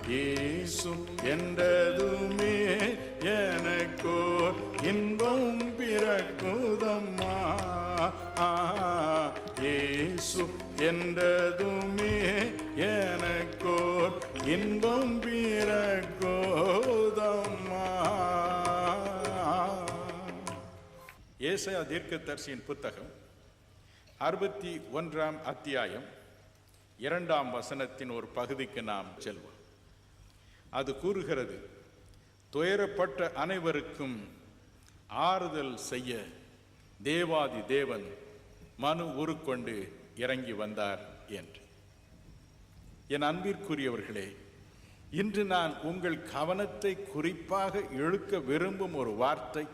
இயேசு என்றதுமே எனக்கோர் இன்பம் பிறக்குதம்மா. இயேசு என்றதுமே எனக்கோர் இன்பம் பிறக்குதம்மா. ஏசாயா தீர்க்கதரிசியின் புத்தகம் 61ஆம் அத்தியாயம் 2ஆம் வசனத்தின் ஒரு பகுதிக்கு நாம் செல்வோம். அது கூறுகிறது, துயரப்பட்ட அனைவருக்கும் ஆறுதல் செய்ய தேவாதி தேவன் மனு உருக்கொண்டு இறங்கி வந்தார் என்று. என் அன்பிற்குரியவர்களே, இன்று நான் உங்கள் கவனத்தை குறிப்பாக இழுக்க விரும்பும் ஒரு வார்த்தை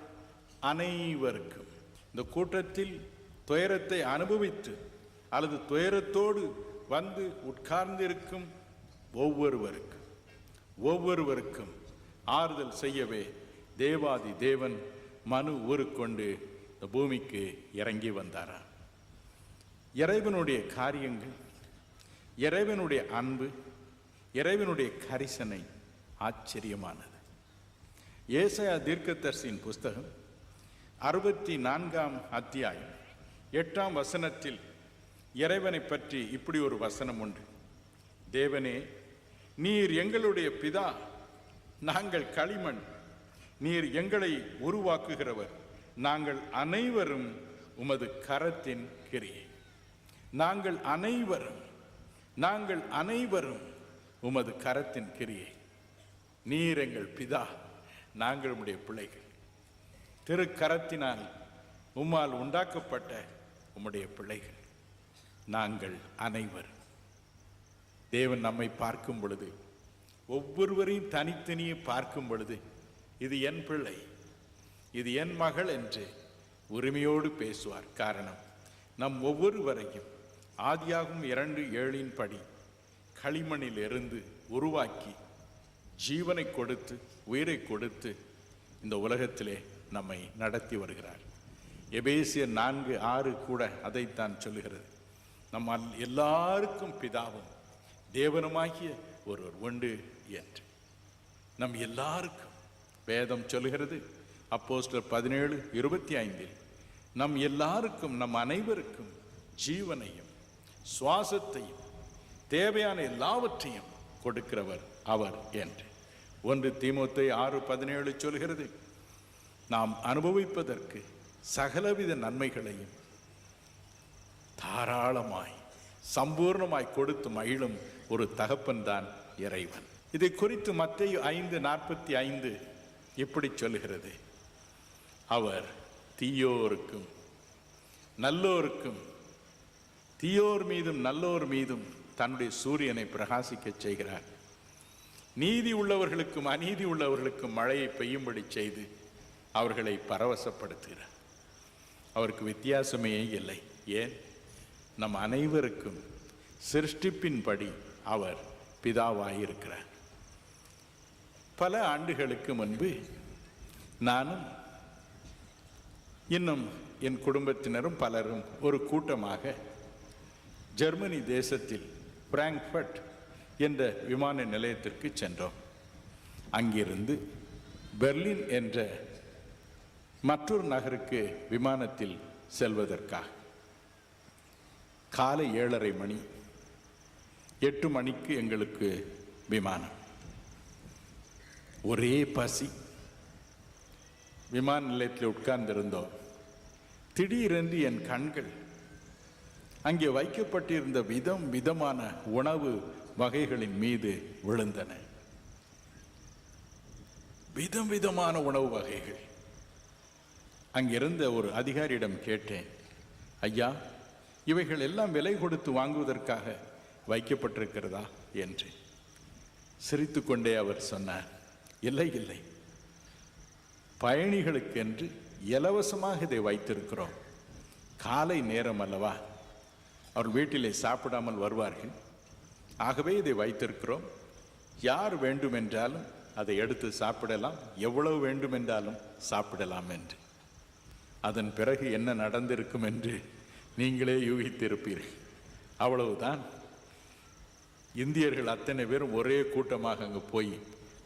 அனைவருக்கும். இந்த கூட்டத்தில் துயரத்தை அனுபவித்து அல்லது துயரத்தோடு வந்து உட்கார்ந்திருக்கும் ஒவ்வொருவருக்கும் ஆறுதல் செய்யவே தேவாதி தேவன் மனு ஊருக்கொண்டு இந்த பூமிக்கு இறங்கி வந்தாரா. இறைவனுடைய காரியங்கள், இறைவனுடைய அன்பு, இறைவனுடைய கரிசனை ஆச்சரியமானது. ஏசாயா தீர்க்கதரிசியின் புஸ்தகம் 64ஆம் அத்தியாயம் 8ஆம் வசனத்தில் இறைவனை பற்றி இப்படி ஒரு வசனம் உண்டு. தேவனே, நீர் எங்களுடைய பிதா, நாங்கள் களிமண். நீர் எங்களை உருவாக்குகிறவர். நாங்கள் அனைவரும் உமது கரத்தின் கிரியை. நாங்கள் அனைவரும் உமது கரத்தின் கிரியை. நீர் எங்கள் பிதா, நாங்கள் உம்முடைய பிள்ளைகள். திருக்கரத்தினால் உம்மால் உண்டாக்கப்பட்ட உம்முடைய பிள்ளைகள் நாங்கள் அனைவரும். தேவன் நம்மை பார்க்கும் பொழுது, ஒவ்வொருவரையும் தனித்தனியே பார்க்கும் பொழுது, இது என் பிள்ளை, இது என் மகள் என்று உரிமையோடு பேசுவார். காரணம், நம் ஒவ்வொருவரையும் ஆதியாகும் 2:7 படி களிமண்ணிலிருந்து உருவாக்கி ஜீவனை கொடுத்து உயிரை கொடுத்து இந்த உலகத்திலே நம்மை நடத்தி வருகிறார். எபேசியர் 4:6 கூட அதைத்தான் சொல்லுகிறது. நம்ம எல்லாருக்கும் பிதாவும் தேவனுமாகிய ஒருவர் உண்டு என்று. நம் எல்லாருக்கும் வேதம் சொல்லுகிறது. அப்போஸ்தலர் 17:25 நம் எல்லாருக்கும், நம் அனைவருக்கும் ஜீவனையும் சுவாசத்தையும் தேவையான எல்லாவற்றையும் கொடுக்கிறவர் அவர் என்று. 1 தீமோத்தேயு 6:17 சொல்கிறது, நாம் அனுபவிப்பதற்கு சகலவித நன்மைகளையும் தாராளமாய் சம்பூர்ணமாய் கொடுத்து மகிழும் ஒரு தகப்பன் தான் இறைவன். இதை குறித்து மத்தேயு 5:45 இப்படி சொல்லுகிறது, அவர் தீயோருக்கும் நல்லோருக்கும், தீயோர் மீதும் நல்லோர் மீதும் தன்னுடைய சூரியனை பிரகாசிக்க செய்கிறார். நீதி உள்ளவர்களுக்கும் அநீதி உள்ளவர்களுக்கும் மழையை பெய்யும்படி செய்து அவர்களை பரவசப்படுத்துகிறார். அவருக்கு வித்தியாசமே இல்லை. ஏன்? நம் அனைவருக்கும் சிருஷ்டிப்பின்படி அவர் பிதாவாயிருக்கிறார். பல ஆண்டுகளுக்கு முன்பு நானும் இன்னும் என் குடும்பத்தினரும் பலரும் ஒரு கூட்டமாக ஜெர்மனி தேசத்தில் பிராங்க்ஃபர்ட் என்ற விமான நிலையத்திற்கு சென்றோம். அங்கிருந்து பெர்லின் என்ற மற்றொரு நகருக்கு விமானத்தில் செல்வதற்காக காலை 7:30 மணி, 8 மணிக்கு எங்களுக்கு விமானம். ஒரே பசி, விமான நிலையத்தில் உட்கார்ந்திருந்தோம். திடீரென்று என் கண்கள் அங்கே வைக்கப்பட்டிருந்த விதம் விதமான உணவு வகைகளின் மீது விழுந்தன. விதம் விதமான உணவு வகைகள். அங்கிருந்த ஒரு அதிகாரியிடம் கேட்டேன், ஐயா, இவைகள் எல்லாம் விலை கொடுத்து வாங்குவதற்காக வைக்கப்பட்டிருக்கிறதா என்று. சிரித்துக்கொண்டே அவர் சொன்னார், இல்லை இல்லை, பயணிகளுக்கென்று இலவசமாக இதை வைத்திருக்கிறோம். காலை நேரம் அல்லவா, அவர் வீட்டிலே சாப்பிடாமல் வருவார்கள், ஆகவே இதை வைத்திருக்கிறோம். யார் வேண்டுமென்றாலும் அதை எடுத்து சாப்பிடலாம், எவ்வளவு வேண்டுமென்றாலும் சாப்பிடலாம் என்று. அதன் பிறகு என்ன நடந்திருக்கும் என்று நீங்களே யூகித்திருப்பீர்கள். அவ்வளவுதான். இந்தியர்கள் அத்தனை பேரும் ஒரே கூட்டமாக அங்கு போய்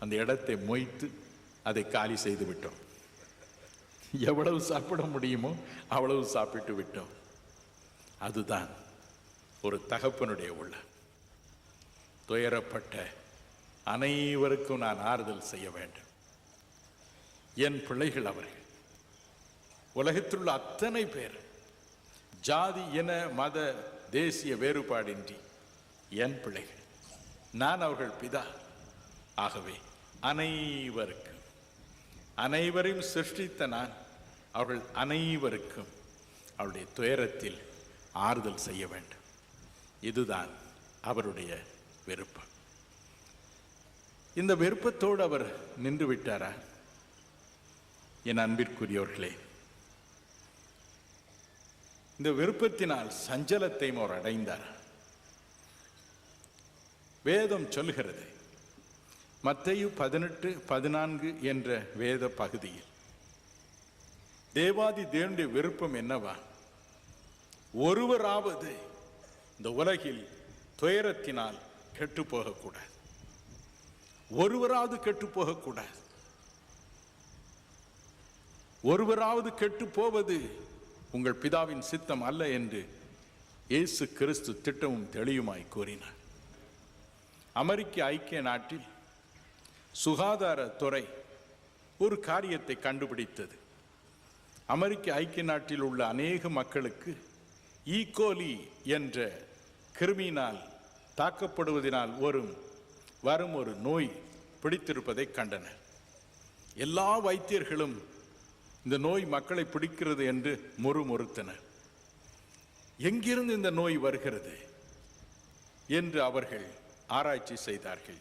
அந்த இடத்தை மொய்த்து அதை காலி செய்து விட்டோம். எவ்வளவு சாப்பிட முடியுமோ அவ்வளவு சாப்பிட்டு விட்டோம். அதுதான் ஒரு தகப்பனுடைய உள்ளம். துயரப்பட்ட அனைவருக்கும் நான் ஆறுதல் செய்ய வேண்டும். என் பிள்ளைகள் அவர்கள். உலகத்திலுள்ள அத்தனை பேர், ஜாதி இன மத தேசிய வேறுபாடின்றி என் பிள்ளைகள். நான் அவர்கள் பிதா. ஆகவே அனைவருக்கும், அனைவரையும் சிருஷ்டித்த நான் அவர்கள் அனைவருக்கும் அவருடைய துயரத்தில் ஆறுதல் செய்ய வேண்டும். இதுதான் அவருடைய விருப்பம். இந்த விருப்பத்தோடு அவர் நின்று விட்டாரா? என் அன்பிற்குரியவர்களே, இந்த விருப்பத்தினால் சஞ்சலத்தையும் அவர் அடைந்தார். வேதம் சொல்கிறது, மத்தேயு 18:14 என்ற வேத பகுதியில், தேவாதி தேவனுடைய விருப்பம் என்னவா? ஒருவராவது இந்த உலகில் துயரத்தினால் கெட்டு போகக்கூடாது. ஒருவராவது கெட்டு போகக்கூடாது. ஒருவராவது கெட்டு போவது உங்கள் பிதாவின் சித்தம் அல்ல என்று இயேசு கிறிஸ்து திட்டமும் தெளிவுமாய் கூறினார். அமெரிக்க ஐக்கிய நாட்டில் சுகாதாரத்துறை ஒரு காரியத்தை கண்டுபிடித்தது. அமெரிக்க ஐக்கிய நாட்டில் உள்ள அநேக மக்களுக்கு ஈகோலி என்ற கிருமியினால் தாக்கப்படுவதனால் வரும் ஒரு நோய் பிடித்திருப்பதை கண்டனர். எல்லா வைத்தியர்களும் இந்த நோய் மக்களை பிடிக்கிறது என்று முறுமுறுத்தனர். எங்கிருந்து இந்த நோய் வருகிறது என்று அவர்கள் ஆராய்ச்சி செய்தார்கள்.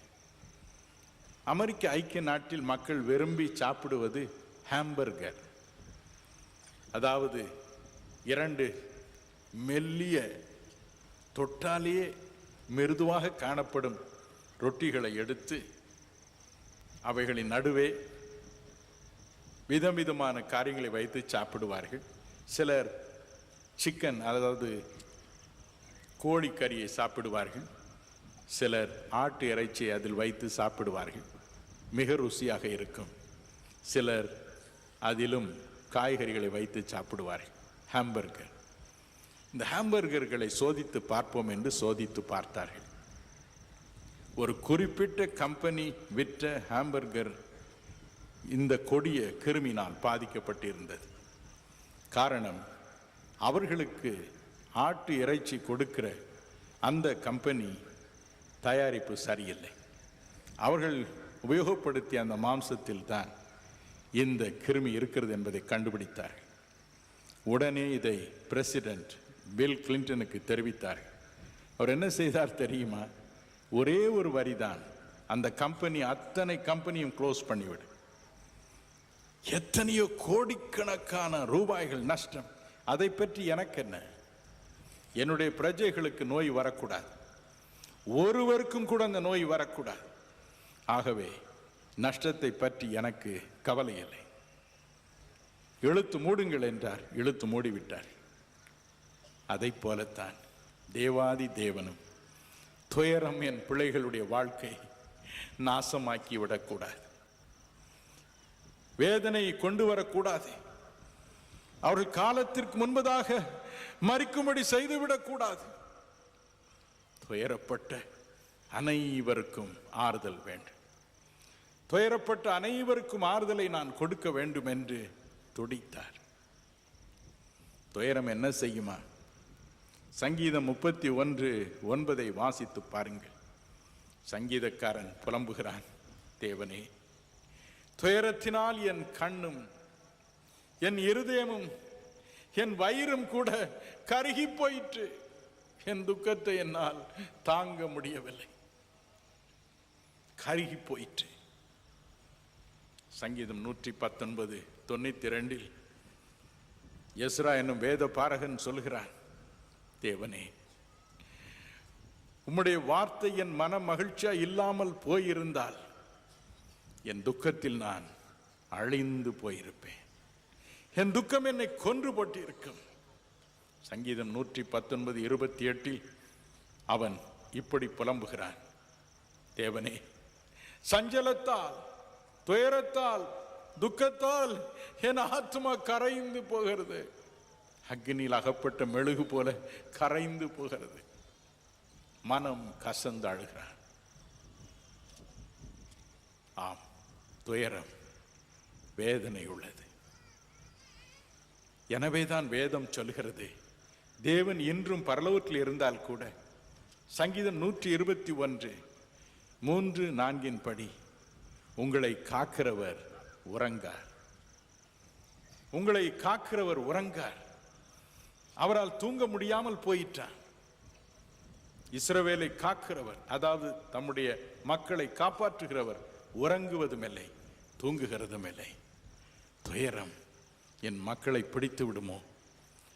அமெரிக்க ஐக்கிய நாட்டில் மக்கள் விரும்பி சாப்பிடுவது ஹாம்பர்கர், அதாவது 2 மெல்லிய தொட்டாலேயே மிருதுவாக காணப்படும் ரொட்டிகளை எடுத்து அவைகளின் நடுவே விதவிதமான காரியங்களை வைத்து சாப்பிடுவார்கள். சிலர் சிக்கன், அதாவது கோழிக்கறியை சாப்பிடுவார்கள். சிலர் ஆட்டு இறைச்சியை அதில் வைத்து சாப்பிடுவார்கள். மிக ருசியாக இருக்கும். சிலர் அதிலும் காய்கறிகளை வைத்து சாப்பிடுவார்கள். ஹாம்பர்கர். இந்த ஹாம்பர்கர்களை சோதித்து பார்ப்போம் என்று சோதித்து பார்த்தார்கள். ஒரு குறிப்பிட்ட கம்பெனி விற்ற ஹாம்பர்கர் இந்த கொடிய கிருமினால் பாதிக்கப்பட்டிருந்தது. காரணம், அவர்களுக்கு ஆட்டு இறைச்சி கொடுக்கிற அந்த கம்பெனி தயாரிப்பு சரியில்லை. அவர்கள் உபயோகப்படுத்திய அந்த மாம்சத்தில் தான் இந்த கிருமி இருக்கிறது என்பதை கண்டுபிடித்தார்கள். உடனே இதை பிரசிடென்ட் பில் கிளின்டனுக்கு தெரிவித்தார்கள். அவர் என்ன செய்தார் தெரியுமா? ஒரே ஒரு வரிதான், அந்த கம்பெனி அத்தனை கம்பெனியும் க்ளோஸ் பண்ணிவிடு. எத்தனையோ கோடிக்கணக்கான ரூபாய்கள் நஷ்டம். அதை பற்றி எனக்கு என்ன? என்னுடைய பிரஜைகளுக்கு நோய் வரக்கூடாது, ஒருவருக்கும் கூட அந்த நோய் வரக்கூடாது. ஆகவே நஷ்டத்தை பற்றி எனக்கு கவலை இல்லை. இழுத்து மூடுங்கள் என்றார். இழுத்து மூடிவிட்டார். அதை போலத்தான் தேவாதி தேவனும் துயரம் என் பிள்ளைகளுடைய வாழ்க்கை நாசமாக்கி விடக்கூடாது. வேதனையை கொண்டு வரக்கூடாது. அவர்கள் காலத்திற்கு முன்பதாக மறிக்கும்படி செய்துவிடக்கூடாது. துயரப்பட்ட அனைவருக்கும் ஆறுதல் வேண்டும். துயரப்பட்ட அனைவருக்கும் ஆறுதலை நான் கொடுக்க வேண்டும் என்று துடித்தார். துயரம் என்ன செய்யுமா? சங்கீதம் 31:9 வாசித்து பாருங்கள். சங்கீதக்காரன் புலம்புகிறான், தேவனே, துயரத்தினால் என் கண்ணும் என் இருதயமும் என் வயிறும் கூட கருகி போயிற்று. என் துக்கத்தை என்னால் தாங்க முடியவில்லை, கருகி போயிற்று. சங்கீதம் 119:92 எஸ்ரா என்னும் வேத பாரகன் சொல்கிறான், தேவனே, உம்முடைய வார்த்தை என் மன மகிழ்ச்சியா இல்லாமல் போயிருந்தால் என் துக்கத்தில் நான் அழிந்து போயிருப்பேன். என் துக்கம் என்னை கொன்று போட்டு இருக்கும். சங்கீதம் 119:28 அவன் இப்படி புலம்புகிறான், தேவனே, சஞ்சலத்தால், துயரத்தால், துக்கத்தால் என் ஆத்மா கரைந்து போகிறது. அக்னியில் அகப்பட்ட மெழுகு போல கரைந்து போகிறது. மனம் கசந்து அழுகிறான். ஆம், துயரம் வேதனை உள்ளது. எனவேதான் வேதம் சொல்கிறது, தேவன் இன்றும் பரலோகத்தில் இருந்தால் கூட சங்கீதம் 121:3-4 படி உங்களை காக்கிறவர் உறங்கார். உங்களை காக்கிறவர் உறங்கார். அவரால் தூங்க முடியாமல் போயிட்டார். இஸ்ரவேலை காக்கிறவர், அதாவது தம்முடைய மக்களை காப்பாற்றுகிறவர் உறங்குவதும் இல்லை, தூங்குகிறதும் இல்லை. துயரம் என் மக்களை பிடித்து விடுமோ?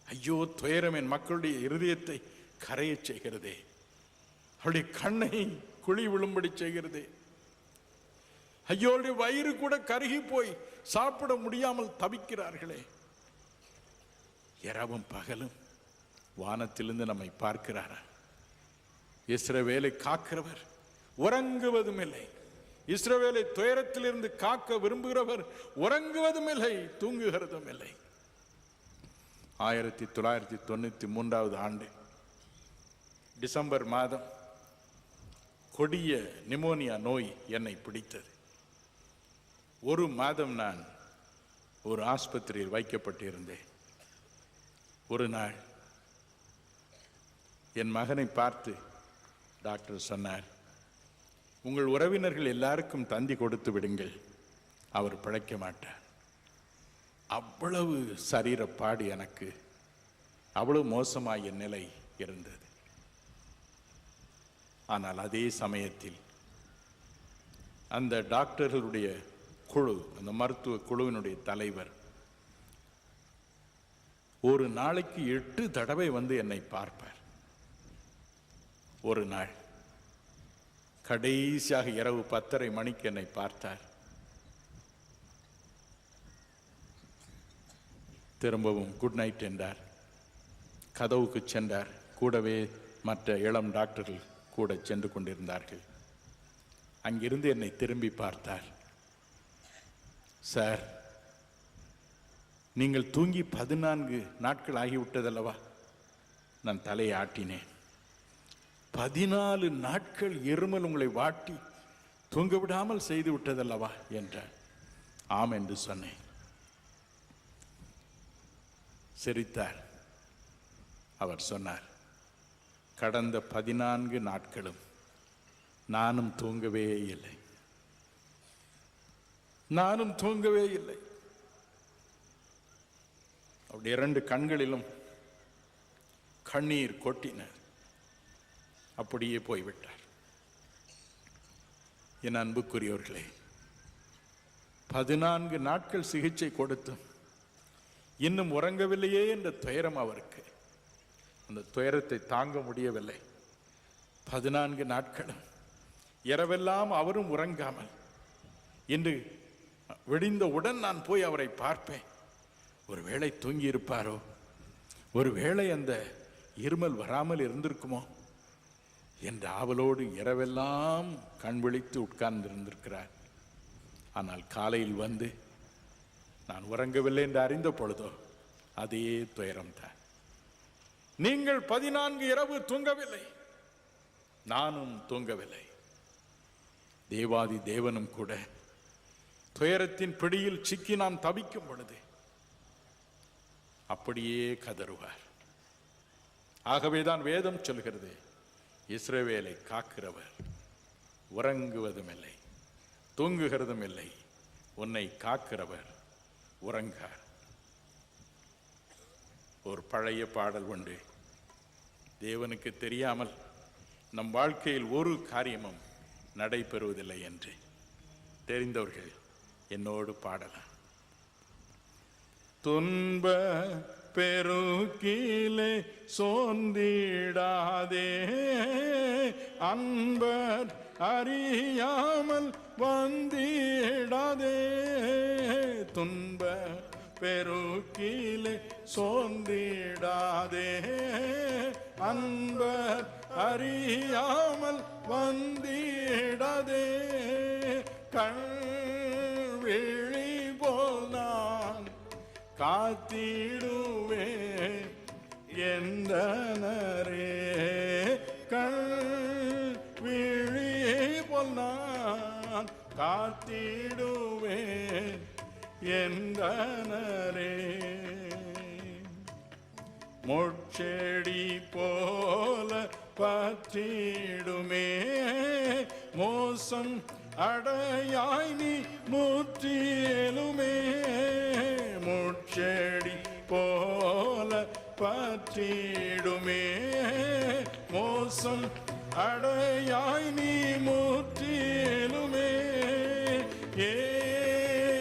ஐயோ, துயரம் என் மக்களுடைய இருதயத்தை கரையச் செய்கிறதே, அவருடைய கண்ணை குழி விழும்படி செய்கிறதே. ஐயோ, வயிறு கூட கருகி போய் சாப்பிட முடியாமல் தவிக்கிறார்களே. இரவும் பகலும் வானத்திலிருந்து நம்மை பார்க்கிறாரா? இஸ்ரவேலை காக்கிறவர் உறங்குவதும் இல்லை. இஸ்ரவேலை துயரத்திலிருந்து காக்க விரும்புகிறவர் உறங்குவதும் இல்லை, தூங்குகிறதும் இல்லை. 1993 ஆண்டு டிசம்பர் மாதம் கொடிய நிமோனியா நோய் என்னை பிடித்தது. ஒரு மாதம் நான் ஒரு ஆஸ்பத்திரியில் வைக்கப்பட்டிருந்தேன். ஒரு நாள் என் மகனை பார்த்து டாக்டர் சொன்னார், உங்கள் உறவினர்கள் எல்லாருக்கும் தந்தி கொடுத்து விடுங்கள், அவர் பிழைக்க மாட்டார். அவ்வளவு சரீரப்பாடு எனக்கு, அவ்வளவு மோசமாய் என் நிலை இருந்தது. ஆனால் அதே சமயத்தில் அந்த டாக்டர்களுடைய குழு, அந்த மருத்துவ குழுவினுடைய தலைவர் ஒரு நாளைக்கு 8 தடவை வந்து என்னை பார்ப்பார். ஒரு நாள் கடைசியாக இரவு 10:30 மணிக்கு என்னை பார்த்தார். திரும்பவும் குட் நைட் என்றார். கதவுக்கு சென்றார். கூடவே மற்ற இளம் டாக்டர்கள் கூட சென்று கொண்டிருந்தார்கள். அங்கிருந்து என்னை திரும்பி பார்த்தார். சார், நீங்கள் தூங்கி 14 நாட்கள் ஆகிவிட்டதல்லவா? நான் தலையை ஆட்டினேன். 14 நாட்கள் இருமல் உங்களை வாட்டி தூங்க விடாமல் செய்து விட்டதல்லவா என்றார். ஆம் என்று சொன்னேன். சிரித்தார். அவர் சொன்னார், கடந்த 14 நாட்களும் நானும் தூங்கவே இல்லை, நானும் தூங்கவே இல்லை. அவருடைய 2 கண்களிலும் கண்ணீர் கொட்டினார். அப்படியே போய்விட்டார். என் அன்புக்குரியவர்களே, 14 நாட்கள் சிகிச்சை கொடுத்தும் இன்னும் உறங்கவில்லையே என்ற துயரம் அவருக்கு. அந்த துயரத்தை தாங்க முடியவில்லை. 14 நாட்களும் இரவெல்லாம் அவரும் உறங்காமல், இன்று விடிந்தவுடன் நான் போய் அவரை பார்ப்பேன். ஒருவேளை தூங்கி இருப்பாரோ, ஒருவேளை அந்த இருமல் வராமல் இருந்திருக்குமோ என்ற ஆவலோடு இரவெல்லாம் கண் விழித்து உட்கார்ந்திருந்திருக்கிறார். ஆனால் காலையில் வந்து நான் உறங்கவில்லை என்று அறிந்த பொழுதோ அதே துயரம்தான். நீங்கள் 14 இரவு தூங்கவில்லை, நானும் தூங்கவில்லை. தேவாதி தேவனும் கூட துயரத்தின் பிடியில் சிக்கி நாம் தவிக்கும் பொழுது அப்படியே கதறுவார். ஆகவேதான் வேதம் சொல்கிறது, இஸ்ரவேலை காக்கிறவர் உறங்குவதும் இல்லை தூங்குகிறதும் இல்லை, உன்னை காக்கிறவர் உறங்கார். ஒரு பழைய பாடல் உண்டு, தேவனுக்கு தெரியாமல் நம் வாழ்க்கையில் ஒரு காரியமும் நடைபெறுவதில்லை என்று. தெரிந்தவர்கள் என்னோடு பாடலாம். துன்ப பெருக்கிலே சோர்ந்திடாதே, அன்பர் அறியாமல் வந்திடாதே. துன்ப பெருக்கிலே சோர்ந்திடாதே, அன்பர் அறியாமல் வந்திடாதே. கண்விழி போல் நான் காத்திடுவேன் எந்தனரே, கண்விழி போல் நான் காத்திடுவேன் எந்தனரே. முட்செடி போல பற்றிடுமே, மோசம் அடையாய் நீ முற்றிலுமே. முட்செடி போல பற்றிடுமே, மோசம் அடையாய் நீ முற்றிலுமே.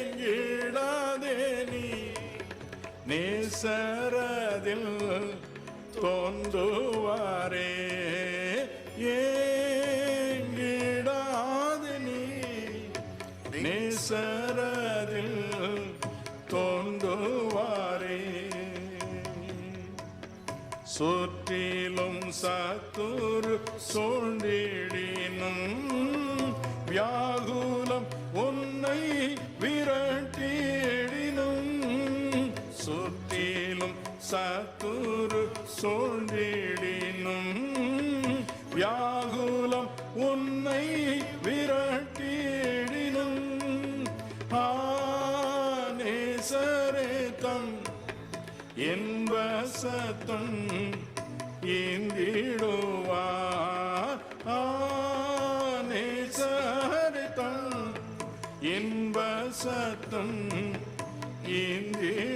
ஏங்கிடாதே நீ நேசரதில் தோன்றுவாரே, ஏங்கிடாதே நீ நேசரதில் தோன்றுவாரே. சுற்றிலும் சத்துரு சூழ்ந்திடினும் வியாகுலம் உன்னை விரட்டிடினும். சுற்றிலும் சத்துரு சூழ்ந்திடினும் வியாகுலம் உன்னை விரட்டிடினும். நேசரேத்தம் என்ப சத்தம் ஏந்திடுவார். நேசரேத்தம் என்ப சத்தம் ஏந்திடுவார்.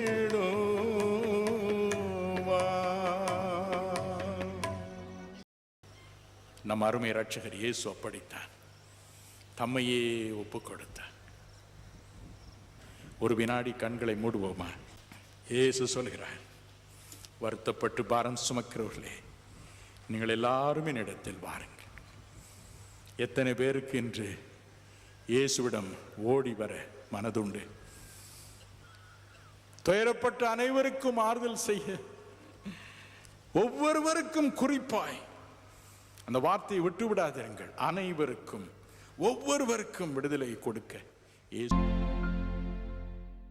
நம் அருமை இரட்சகர் இயேசு அப்படித்தான், தம்மையே ஒப்புக் கொடுத்தார். ஒரு வினாடி கண்களை மூடுவோமா? இயேசு சொல்கிறார், வருத்தப்பட்டு பாரம் சுமக்கிறவர்களே, நீங்கள் எல்லாரும் என்னிடத்தில் வாருங்கள். எத்தனை பேருக்கு இன்று இயேசுவிடம் ஓடி வர மனதுண்டு? துயரப்பட்ட அனைவருக்கும் ஆறுதல் செய்ய, ஒவ்வொருவருக்கும் குறிப்பாய் அந்த வார்த்தையை விட்டு விடாதீர்கள், அனைவருக்கும் ஒவ்வொருவருக்கும் விடுதலை கொடுக்க இயேசு